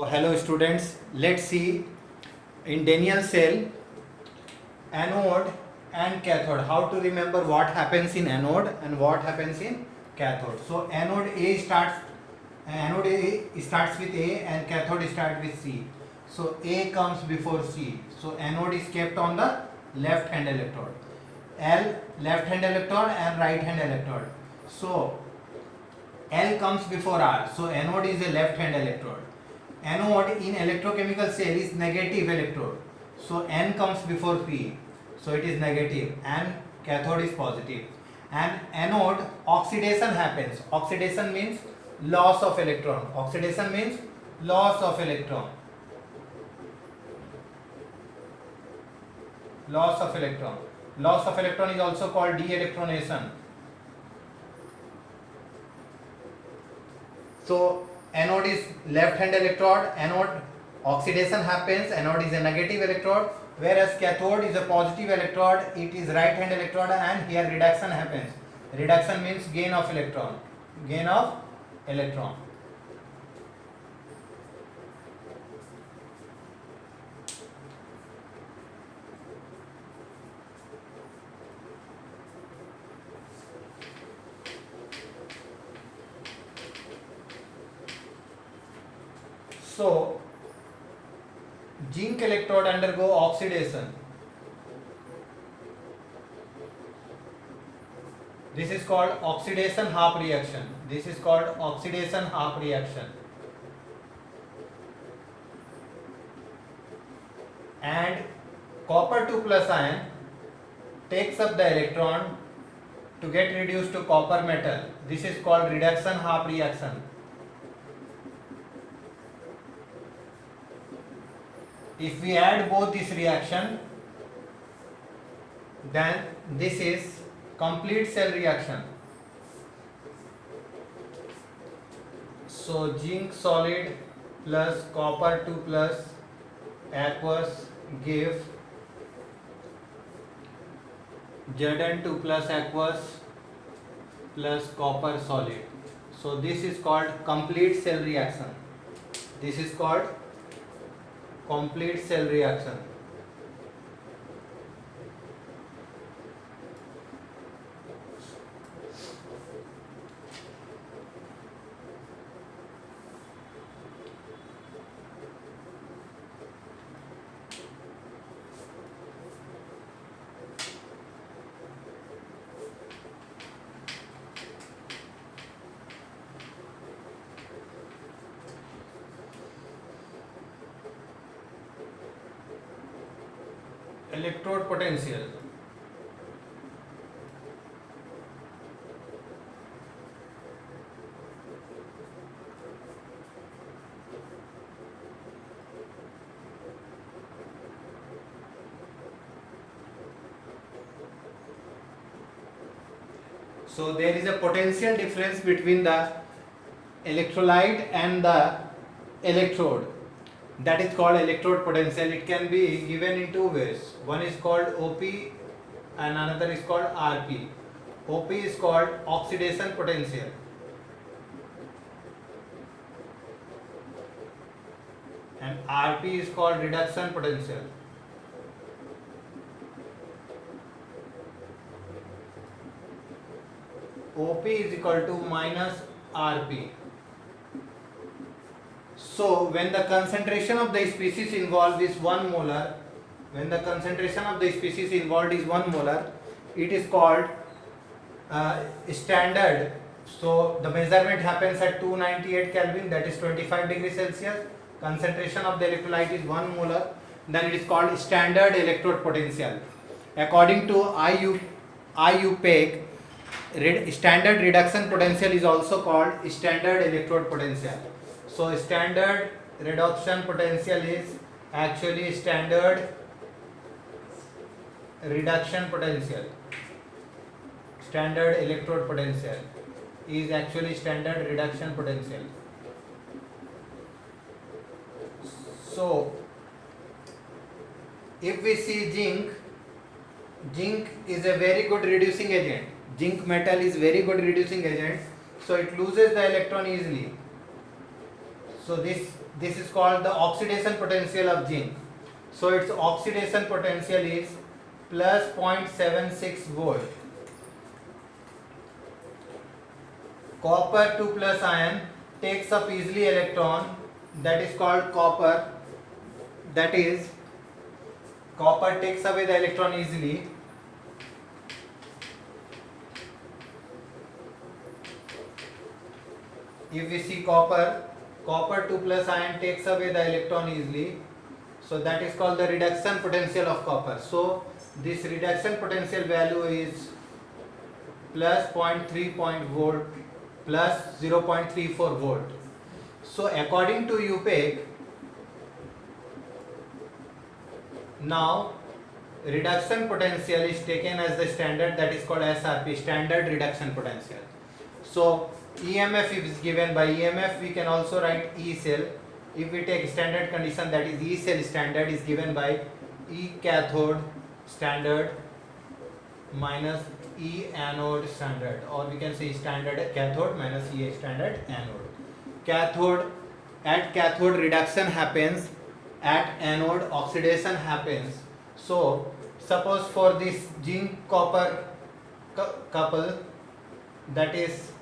Hello students, let's see in Daniell cell anode and cathode, how to remember what happens in anode and what happens in cathode. So anode A starts with A and cathode starts with C. So A comes before C. So anode is kept on the left hand electrode. L left hand electrode and right hand electrode. So L comes before R. So anode is a left hand electrode. Anode in electrochemical cell is negative electrode. So N comes before P. So it is negative and cathode is positive. And anode oxidation happens. Oxidation means loss of electron. Oxidation means loss of electron. Loss of electron. Loss of electron is also called de-electronation. So anode is left hand electrode, anode oxidation happens, anode is a negative electrode, whereas cathode is a positive electrode, it is right hand electrode, and here reduction happens. Reduction means gain of electron. Gain of electron. So zinc electrode undergo oxidation. This is called oxidation half reaction. This is called oxidation half reaction. And copper 2 plus ion takes up the electron to get reduced to copper metal. This is called reduction half reaction. If we add both this reaction, then this is complete cell reaction. So zinc solid plus copper 2 plus aqueous give Zn2 plus aqueous plus copper solid. So this is called complete cell reaction. This is called complete cell reaction. Electrode potential. So there is a potential difference between the electrolyte and the electrode. That is called electrode potential. It can be given in two ways. One is called OP and another is called RP. OP is called oxidation potential. And RP is called reduction potential. OP is equal to minus RP. So when the concentration of the species involved is 1 molar, when the concentration of the species involved is 1 molar, it is called standard. So the measurement happens at 298 Kelvin, that is 25 degrees Celsius. Concentration of the electrolyte is 1 molar, then it is called standard electrode potential. According to IUPAC, standard reduction potential is also called standard electrode potential. So standard reduction potential is actually standard reduction potential. Standard electrode potential is actually standard reduction potential. So if we see zinc is a very good reducing agent. Zinc metal is very good reducing agent. So it loses the electron easily. So this this is called the oxidation potential of zinc. So its oxidation potential is plus 0.76 volt. Copper 2 plus ion takes up easily electron, that is called copper, that is copper takes away the electron easily. If we see copper 2 plus ion takes away the electron easily, so that is called the reduction potential of copper. So this reduction potential value is plus 0.3 volt plus 0.34 volt. So according to UPEC, now reduction potential is taken as the standard, that is called SRP, standard reduction potential. So EMF is given by EMF, we can also write E cell. If we take standard condition, that is E cell standard is given by E cathode standard minus E anode standard, or we can say standard cathode minus E standard anode. At cathode reduction happens, at anode oxidation happens. So suppose for this zinc copper couple, that is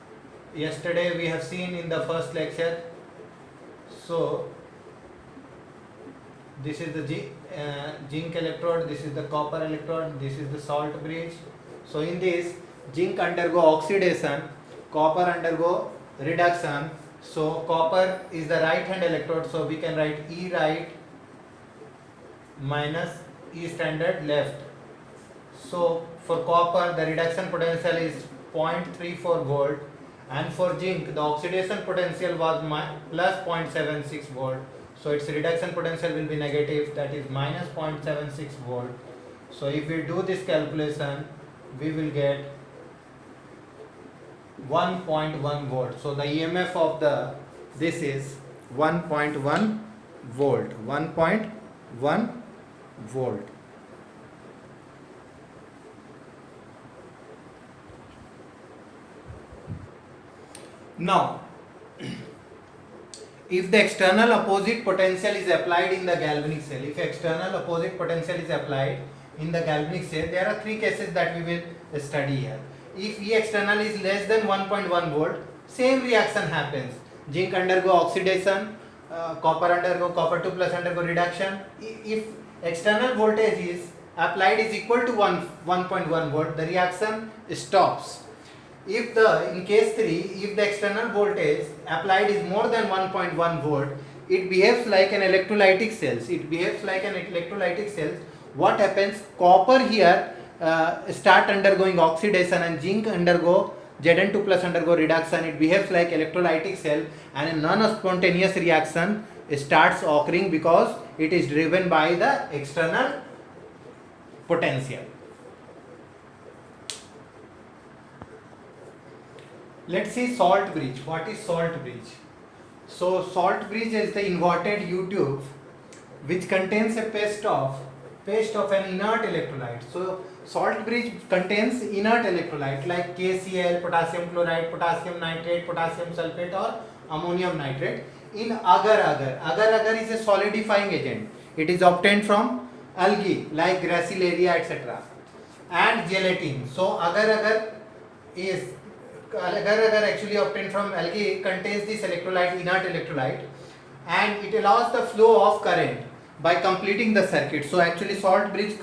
yesterday we have seen in the first lecture. So this is the zinc electrode, this is the copper electrode, this is the salt bridge. So in this, zinc undergo oxidation, copper undergo reduction. So copper is the right hand electrode, so we can write E right minus E standard left. So for copper the reduction potential is 0.34 volt, and for zinc the oxidation potential was plus 0.76 volt. So its reduction potential will be negative, that is minus 0.76 volt. So if we do this calculation, we will get 1.1 volt. So the EMF of this is 1.1 volt. 1.1 volt. Now, if the external opposite potential is applied in the galvanic cell, if external opposite potential is applied in the galvanic cell, there are three cases that we will study here. If E external is less than 1.1 volt, same reaction happens. Zinc undergo oxidation, copper 2 plus undergo reduction. If external voltage is applied is equal to 1.1 volt, the reaction stops. If in case 3, if the external voltage applied is more than 1.1 volt, it behaves like an electrolytic cells. It behaves like an electrolytic cells. What happens? Copper here start undergoing oxidation and zinc undergo Zn2 plus undergo reduction. It behaves like electrolytic cell, and a non-spontaneous reaction starts occurring because it is driven by the external potential. Let's see salt bridge. What is salt bridge? So salt bridge is the inverted U-tube which contains a paste of an inert electrolyte. So salt bridge contains inert electrolyte like KCl, potassium chloride, potassium nitrate, potassium sulfate, or ammonium nitrate in agar-agar. Agar-agar is a solidifying agent. It is obtained from algae like Gracilaria, etc. and gelatin. So agar-agar actually obtained from algae contains this electrolyte, inert electrolyte, and it allows the flow of current by completing the circuit. So actually salt bridge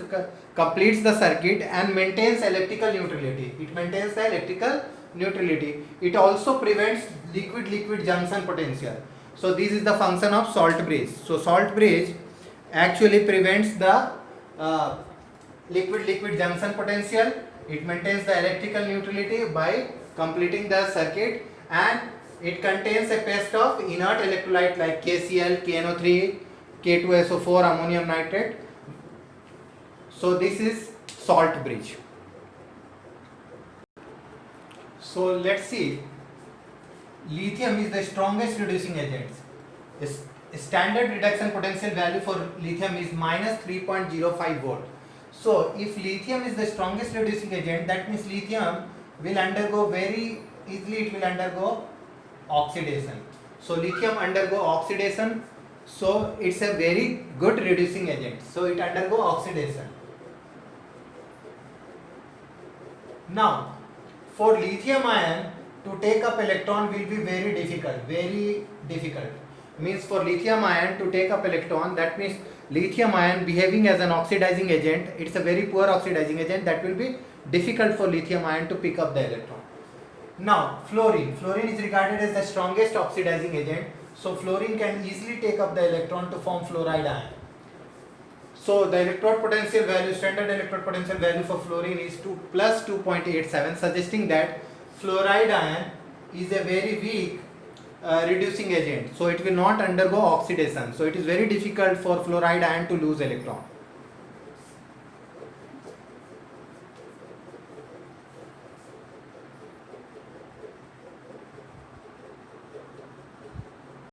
completes the circuit and maintains electrical neutrality. It maintains the electrical neutrality. It also prevents liquid-liquid junction potential. So this is the function of salt bridge. So salt bridge actually prevents the liquid-liquid junction potential. It maintains the electrical neutrality by completing the circuit, and it contains a paste of inert electrolyte like KCl, KNO3, K2SO4, ammonium nitrate. So this is salt bridge. So let's see. Lithium is the strongest reducing agent. Standard reduction potential value for lithium is minus 3.05 volt. So if lithium is the strongest reducing agent, that means lithium will undergo very easily, it will undergo oxidation. So lithium undergo oxidation So it's a very good reducing agent. So it undergo oxidation. Now, for lithium ion to take up electron will be very difficult. Very difficult. Means for lithium ion to take up electron, that means lithium ion behaving as an oxidizing agent, it's a very poor oxidizing agent, that will be difficult for lithium ion to pick up the electron. Now, fluorine. Fluorine is regarded as the strongest oxidizing agent. So fluorine can easily take up the electron to form fluoride ion. So the electrode potential value, standard electrode potential value for fluorine is plus 2.87, suggesting that fluoride ion is a very weak reducing agent. So it will not undergo oxidation. So it is very difficult for fluoride ion to lose electron.